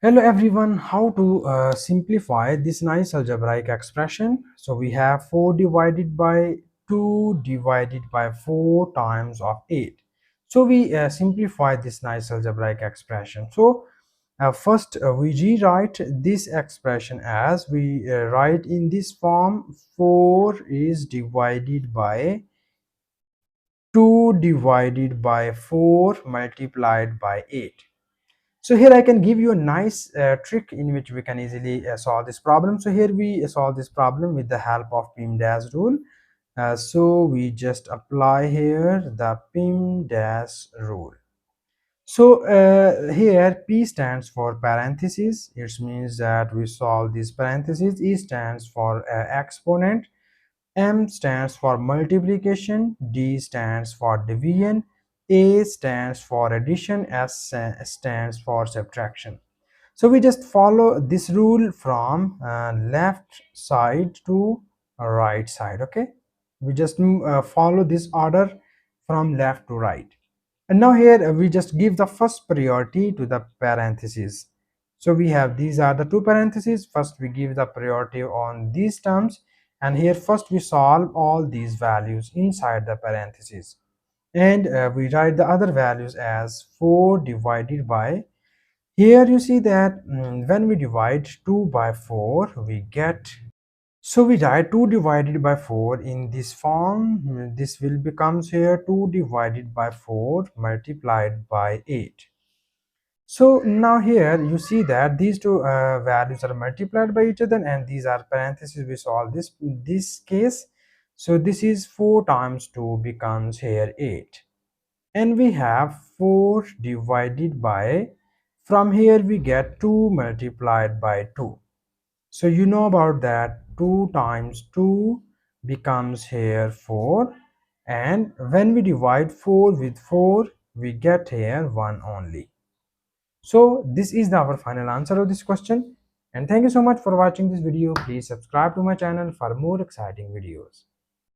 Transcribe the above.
Hello everyone, how to simplify this nice algebraic expression. So we have 4 divided by 2 divided by 4 times of 8. So we simplify this nice algebraic expression. So first we rewrite this expression as we write in this form: 4 is divided by 2 divided by 4 multiplied by 8. So here I can give you a nice trick in which we can easily solve this problem. So here we solve this problem with the help of PEMDAS rule. So we just apply here the PEMDAS rule. So here P stands for parentheses. It means that we solve this parentheses. E stands for exponent. M stands for multiplication, D stands for division, A stands for addition, S stands for subtraction. So we just follow this rule from left side to right side. Okay, we just follow this order from left to right. And now here we just give the first priority to the parentheses. So we have, these are the two parentheses. First we give the priority on these terms, and here first we solve all these values inside the parentheses, and we write the other values as 4 divided by, here you see that when we divide 2 by 4 we get, so we write 2 divided by 4 in this form. This will becomes here 2 divided by 4 multiplied by 8. So now here you see that these two values are multiplied by each other, and these are parentheses. We solve this case. So this is 4 times 2 becomes here 8, and we have 4 divided by, from here we get 2 multiplied by 2. So you know about that, 2 times 2 becomes here 4, and when we divide 4 with 4 we get here 1 only. So this is our final answer of this question, and thank you so much for watching this video. Please subscribe to my channel for more exciting videos.